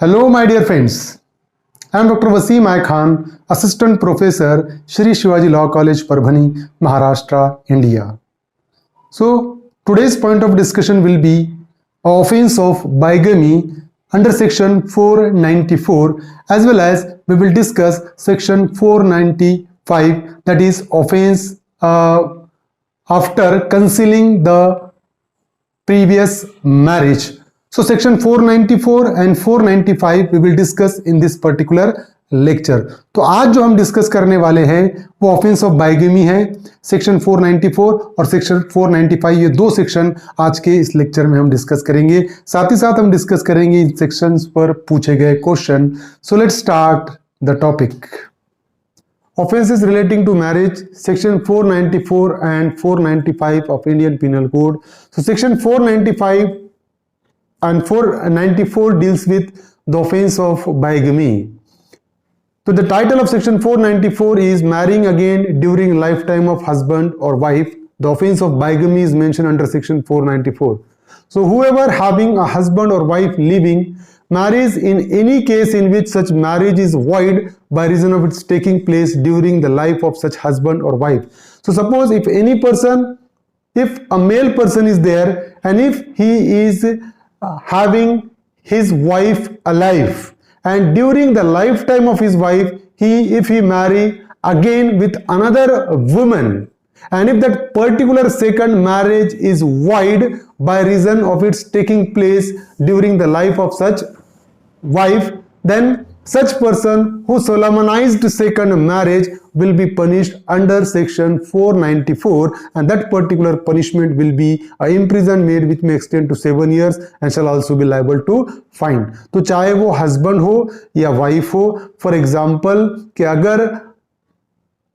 Hello, my dear friends. I am Dr. Wasim I Khan, Assistant Professor, Shri Shivaji Law College, Parbhani, Maharashtra, India. So, today's point of discussion will be offense of bigamy under section 494, as well as we will discuss section 495, that is offense after concealing the previous marriage. So section 494 and 495 we will discuss in this particular lecture. तो आज जो हम discuss करने वाले हैं वो offence of bigamy है, section 494 और सेक्शन 495. ये दो सेक्शन आज के इस लेक्चर में हम डिस्कस करेंगे. साथ ही साथ हम डिस्कस करेंगे इन सेक्शंस पर पूछे गए question. So let's start the topic. Offenses relating to marriage, section 494 and 495 of Indian Penal Code. So section 495 and 494 deals with the offense of bigamy. So the title of section 494 is marrying again during lifetime of husband or wife. The offense of bigamy is mentioned under section 494. So whoever having a husband or wife living marries in any case in which such marriage is void by reason of its taking place during the life of such husband or wife. So suppose if any person, if a male person is there and if he is having his wife alive and during the lifetime of his wife, if he marry again with another woman, and if that particular second marriage is void by reason of its taking place during the life of such wife, then such person who solemnized second marriage will be punished under section 494, and that particular punishment will be imprisonment which may extend to 7 years and shall also be liable to fine. तो चाहे वो husband हो या wife हो, for example कि अगर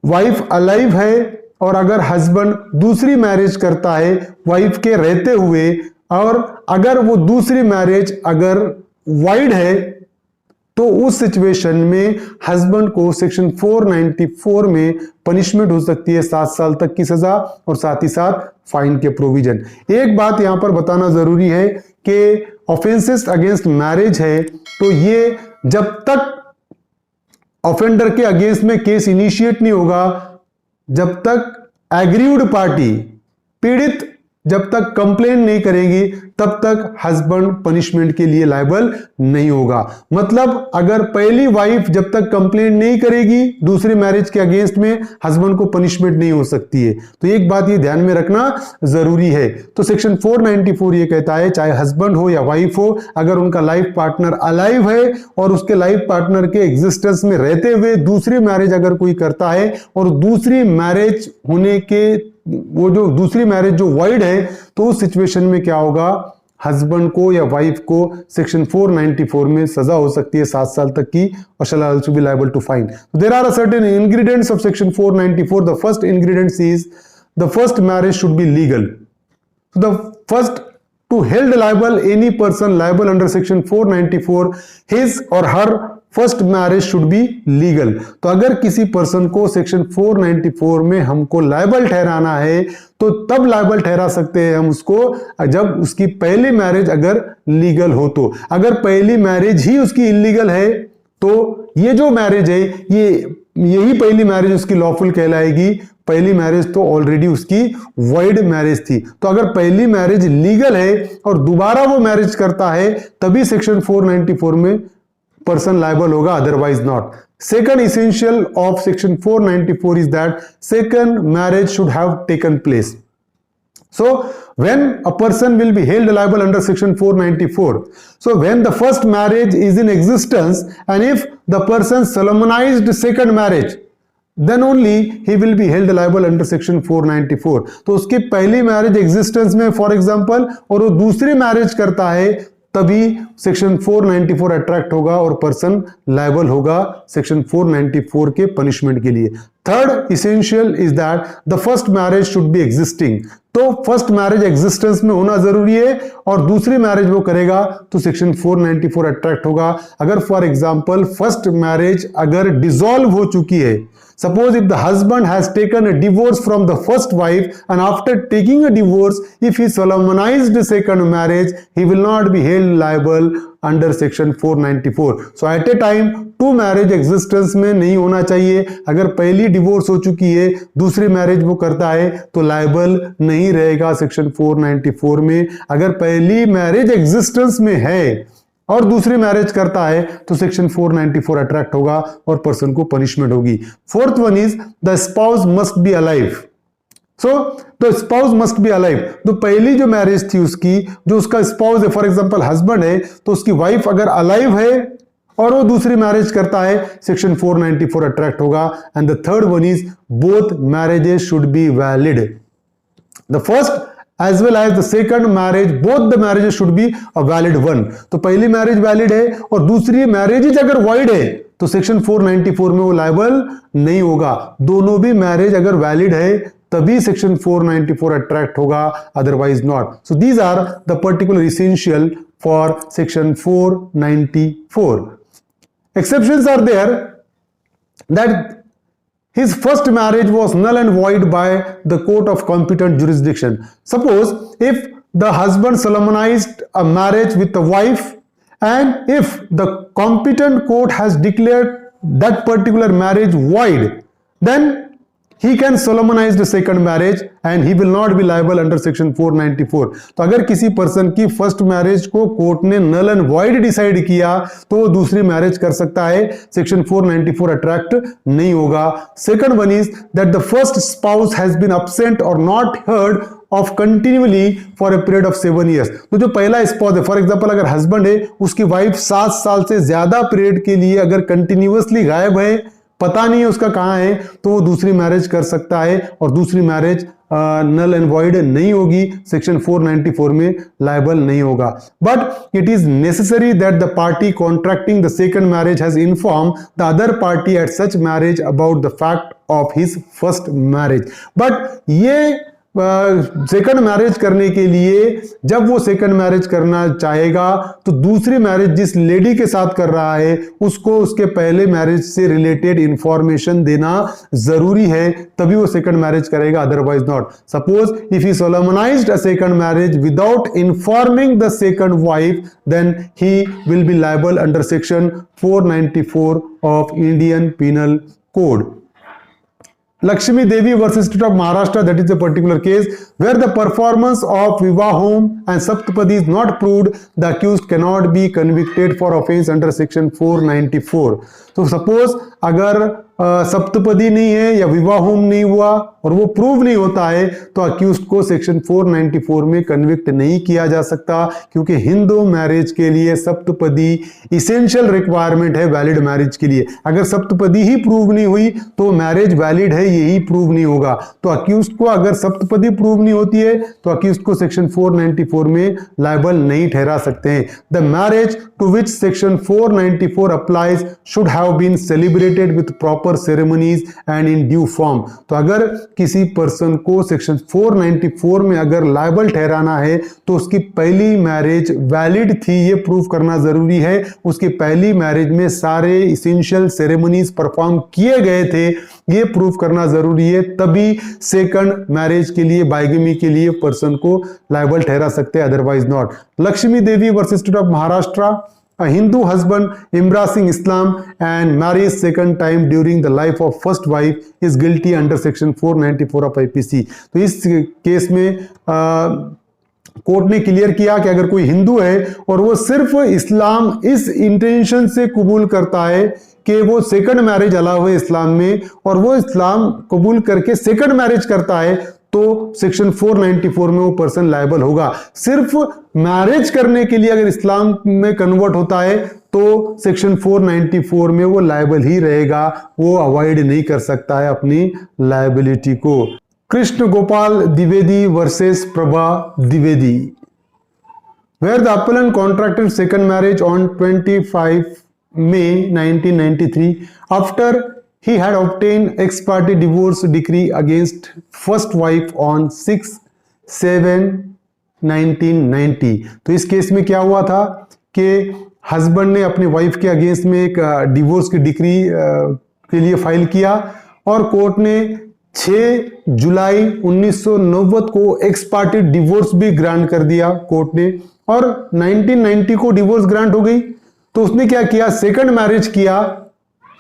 wife alive है और अगर हस्बैंड दूसरी मैरिज करता है वाइफ के रहते हुए, और अगर वो दूसरी मैरिज अगर वाइड है, तो उस सिचुएशन में हस्बैंड को सेक्शन 494 में पनिशमेंट हो सकती है 7 साल तक की सजा और साथ ही साथ फाइन के प्रोविजन. एक बात यहां पर बताना जरूरी है कि ऑफेंसेस अगेंस्ट मैरिज है तो ये जब तक ऑफेंडर के अगेंस्ट में केस इनिशिएट नहीं होगा, जब तक एग्रीव्ड पार्टी पीड़ित जब तक कंप्लेन नहीं करेगी तब तक हस्बैंड पनिशमेंट के लिए लायबल नहीं होगा. मतलब अगर पहली वाइफ जब तक कंप्लेन नहीं करेगी दूसरी मैरिज के अगेंस्ट में, हस्बैंड को पनिशमेंट नहीं हो सकती है. तो एक बात ये ध्यान में रखना जरूरी है. तो सेक्शन 494 ये कहता है चाहे हस्बैंड हो या वाइफ हो, अगर उनका लाइफ पार्टनर अलाइव है और उसके लाइफ पार्टनर के एग्जिस्टेंस में रहते हुए दूसरी मैरिज अगर कोई करता है और दूसरी मैरिज होने के वो जो दूसरी मैरिज जो वाइड है, तो उस सिचुएशन में क्या होगा, हस्बैंड को या वाइफ को सेक्शन 494 में सजा हो सकती है 7 साल तक की और shall also be liable to fine. There are certain ingredients of section 494. The first ingredient is the first marriage should be legal. The first to held liable any person liable under section 494, his or her first marriage should be legal. तो अगर किसी person को section 494 में हमको liable ठहराना है तो तब लायबल ठहरा सकते हैं हम उसको जब उसकी पहली मैरिज अगर लीगल हो. तो अगर पहली मैरिज ही उसकी इलीगल है तो ये जो मैरिज है यही पहली मैरिज उसकी लॉफुल कहलाएगी. पहली मैरिज तो ऑलरेडी उसकी वॉइड मैरिज थी. तो अगर पहली मैरिज लीगल है और दोबारा वो मैरिज करता है तभी सेक्शन 494 में पर्सन लायबल होगा, otherwise not. Second essential of section 494 is that second marriage should have taken place. So when a person will be held liable under section 494, so when the first marriage is in existence and if the person solemnized second marriage, then only he will be held liable under section 494. तो उसकी पहली marriage existence में for example और वो दूसरी marriage करता है तभी सेक्शन 494 अट्रैक्ट होगा और पर्सन लायबल होगा सेक्शन 494 के पनिशमेंट के लिए. Third essential is that the first marriage should B existing, तो फर्स्ट मैरिज एग्जिस्टेंस में होना जरूरी है और दूसरी मैरिज वो करेगा तो सेक्शन 494 अट्रैक्ट होगा। अगर फॉर एग्जांपल फर्स्ट मैरिज अगर डिसॉल्व हो चुकी है, suppose if the husband has taken a divorce from the first wife and after taking a divorce if he solemnized the second marriage he will not be held liable under section 494. so at a time two marriage existence में नहीं होना चाहिए। अगर पहली divorce हो चुकी है दूसरी मैरिज वो करता है तो लायबल नहीं रहेगा सेक्शन 494 में। अगर पहली मैरिज एग्जिस्टेंस में है और दूसरी मैरिज करता है तो सेक्शन 494 अट्रैक्ट होगा और पर्सन को पनिशमेंट होगी। Fourth one is the spouse must be alive. The spouse must be alive, तो पहली जो मैरिज थी उसकी जो उसका स्पाउस है फॉर एग्जांपल हस्बैंड है तो उसकी वाइफ अगर अलाइव है और वो दूसरी मैरिज करता है सेक्शन 494 अट्रैक्ट होगा। And the third one is both marriages should be valid, the first as well as the second marriage both the marriages should be a valid one। तो पहली मैरिज वैलिड है और दूसरी marriage अगर wide है तो section 494 में वो लायबल नहीं होगा। दोनों भी मैरिज अगर वैलिड है तभी सेक्शन 494 अट्रैक्ट होगा, otherwise not. So these are the particular essential for section 494। Exceptions are there that his first marriage was null and void by the court of competent jurisdiction. Suppose if the husband solemnized a marriage with the wife and if the competent court has declared that particular marriage void, then he can solemnize the second marriage and he will not be liable under section 494। तो अगर किसी person की first marriage को court ने null and void decide किया तो वो दूसरी मैरिज कर सकता है, सेक्शन 494 अट्रैक्ट नहीं होगा। Second one is that the first spouse has been absent और not heard of continuously for a period of 7 years। तो जो पहला स्पाउस है फॉर एग्जांपल अगर हस्बैंड है उसकी वाइफ 7 साल से ज्यादा पीरियड के लिए अगर कंटिन्यूअसली गायब है, पता नहीं है उसका कहां है, तो वो दूसरी मैरिज कर सकता है और दूसरी मैरिज नल एंड वॉइड नहीं होगी, सेक्शन 494 में लायबल नहीं होगा। But it is necessary that the party contracting the second marriage has inform the other party at such marriage about the fact of his first marriage. But ये second marriage करने के लिए जब वो second marriage करना चाहेगा तो दूसरी मैरिज जिस लेडी के साथ कर रहा है उसको उसके पहले मैरिज से रिलेटेड इंफॉर्मेशन देना जरूरी है, तभी वो सेकंड मैरिज करेगा, otherwise not. Suppose if he solemnized a second marriage without informing the second wife then he will be liable under section 494 of Indian penal code. Lakshmi Devi versus State of Maharashtra, that is a particular case where the performance of Vivahom and Saptapadi is not proved, the accused cannot be convicted for offense under section 494। तो suppose अगर सप्तपदी नहीं है या विवाहोम नहीं हुआ और वो prove नहीं होता है तो अक्यूज्ड को सेक्शन 494 में कन्विक्ट नहीं किया जा सकता, क्योंकि हिंदू मैरिज के लिए सप्तपदी इसेंशियल रिक्वायरमेंट है वैलिड मैरिज के लिए। अगर सप्तपदी ही प्रूव नहीं हुई तो मैरिज वैलिड है यही प्रूव नहीं होगा। तो अक्यूज्ड को अगर सप्तपदी प्रूव नहीं होती है तो अक्यूज्ड को सेक्शन 494 में लायबल नहीं ठहरा सकते हैं। The marriage to which section 494 applies should have been celebrated with proper ceremonies and in due form. तो अगर किसी पर्सन को सेक्शन 494 में अगर लायबल ठहराना है तो उसकी पहली मैरिज वैलिड थी ये प्रूव करना जरूरी है, उसकी पहली मैरिज में सारे इसेंशियल सेरेमनीज परफॉर्म किए गए थे ये प्रूव करना जरूरी है, तभी सेकंड मैरिज के लिए बाइगमी के लिए पर्सन को लायबल ठहरा सकते हैं, otherwise not. Lakshmi Devi versus state of Maharashtra, a Hindu husband embracing Islam and marries second time during the life of first wife is guilty under section 494 of IPC। तो इस केस में court ने clear किया कि अगर कोई हिंदू है और वो सिर्फ इस्लाम इस इंटेंशन से कबूल करता है कि वो सेकंड मैरिज अलाउ है इस्लाम में और वो इस्लाम कबूल करके सेकंड मैरिज करता है तो सेक्शन 494 में वो पर्सन लायबल होगा। सिर्फ मैरिज करने के लिए अगर इस्लाम में कन्वर्ट होता है तो सेक्शन 494 में वो लायबल ही रहेगा, वो अवॉइड नहीं कर सकता है अपनी लायबिलिटी को। Krishna Gopal Dwivedi versus Prabha Dwivedi, where the appellant contracted second marriage on 25 May 1993 after he had obtained ex parte divorce decree against first wife on 6/7/1990। तो इस केस में क्या हुआ था कि हस्बैंड ने अपने वाइफ के अगेंस्ट में एक डिवोर्स की डिक्री के लिए फाइल किया और कोर्ट ने 6 जुलाई 1990 को एक्स पार्टी डिवोर्स भी ग्रांट कर दिया कोर्ट ने, और 1990 को डिवोर्स ग्रांट हो गई। तो उसने क्या किया, सेकंड मैरिज किया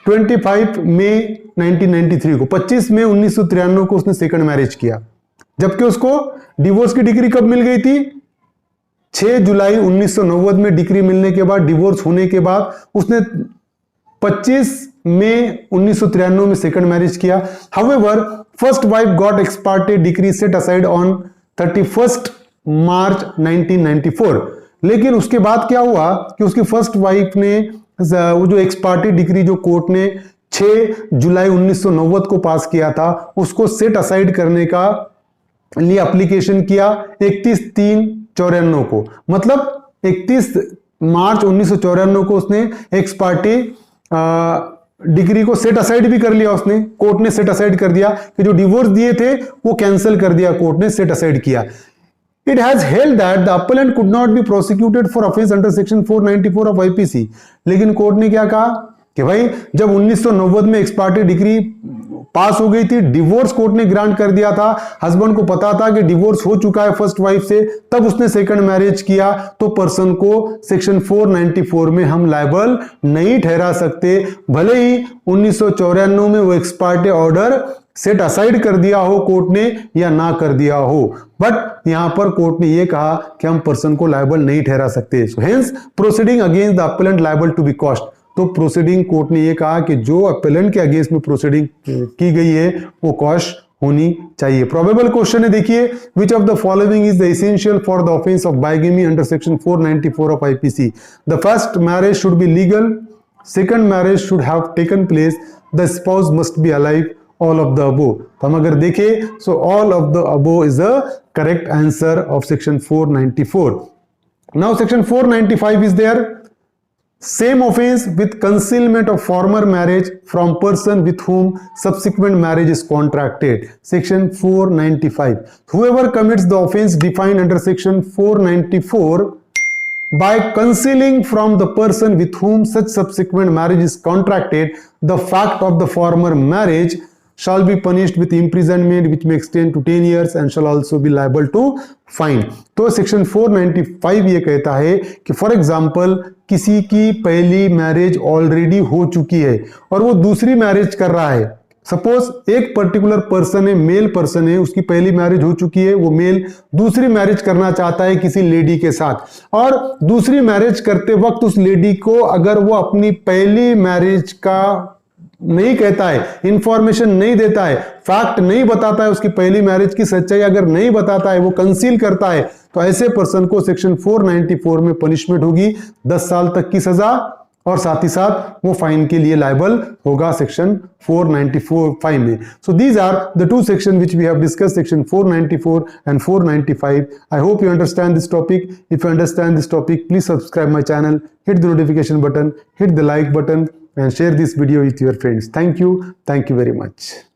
25 मई 1993 को, 25 मई 1993 को उसने सेकंड मैरिज किया, जबकि उसको डिवोर्स की डिग्री कब मिल गई थी, 6 जुलाई 1990 में डिग्री मिलने के बाद, डिवोर्स होने के बाद उसने 25 मई 1993 में सेकंड मैरिज किया। However first wife got x party degree set aside on 31 मार्च 1994। लेकिन उसके बाद क्या हुआ कि उसकी फर्स्ट वाइफ ने वो जो एक्स पार्टी डिग्री जो कोर्ट ने 6 जुलाई 1990 को पास किया था, उसको सेट असाइड करने का लिए एप्लीकेशन किया 31/3/94 को, मतलब 31 मार्च 1994 को उसने एक्स पार्टी डिग्री को सेट असाइड भी कर लिया। उसने, कोर्ट ने सेट असाइड कर दिया कि जो डिवोर्स दिए थे वो कैंसिल कर दिया, कोर्ट ने सेट असाइड किया। It has held that the appellant could not be prosecuted for offense under section 494 of IPC। लेकिन कोर्ट ने क्या कहा कि भाई जब 1990 में एक्स पार्टी डिग्री पास हो गई थी, डिवोर्स कोर्ट ने ग्रांट कर दिया था, हस्बैंड को पता था कि डिवोर्स हो चुका है फर्स्ट वाइफ से, तब उसने सेकंड मैरिज किया, तो पर्सन को सेक्शन 494 में हम लायबल नहीं ठहरा सकते, भले ही 1994 में वो x party order set aside कर दिया हो कोर्ट ने या ना कर दिया हो, बट यहां पर कोर्ट ने यह कहा कि हम पर्सन को लायबल नहीं ठहरा सकते। So hence proceeding against the appellant liable to be cost. तो प्रोसीडिंग कोर्ट ने यह कहा कि जो अपेलेंट के अगेंस्ट में प्रोसीडिंग की गई है वो कॉस्ट होनी चाहिए। प्रोबेबल क्वेश्चन है, देखिए, which of the following is the essential for the offence of bigamy under section 494 of IPC. The first marriage should be legal, second marriage should have taken place, the spouse must be alive, all of the above। तो हम अगर देखें, so all of the above is the correct answer of section 494। Now section 495 is there, same offense with concealment of former marriage from person with whom subsequent marriage is contracted, section 495। Whoever commits the offense defined under section 494 by concealing from the person with whom such subsequent marriage is contracted the fact of the former marriage shall be punished with imprisonment which may extend to 10 years and shall also be liable to fine। तो section 495 ये कहता है कि for example किसी की पहली marriage already हो चुकी है और वो दूसरी मैरिज कर रहा है। सपोज एक पर्टिकुलर पर्सन है, मेल पर्सन है, उसकी पहली मैरिज हो चुकी है, वो मेल दूसरी मैरिज करना चाहता है किसी लेडी के साथ, और दूसरी मैरिज करते वक्त उस लेडी को अगर वो अपनी पहली मैरिज का नहीं कहता है, इंफॉर्मेशन नहीं देता है, फैक्ट नहीं बताता है, उसकी पहली मैरिज की सच्चाई अगर नहीं बताता है, वो कंसील करता है, तो ऐसे पर्सन को सेक्शन 494 में पनिशमेंट होगी 10 साल तक की सजा, और साथ ही साथ वो फाइन के लिए लायबल होगा सेक्शन 494 में। So these are the two section which we have discuss, section 494 and 495। I hope you understand this topic. If you understand this topic, please subscribe my channel, hit the notification button, hit the like button and share this video with your friends। Thank you very much।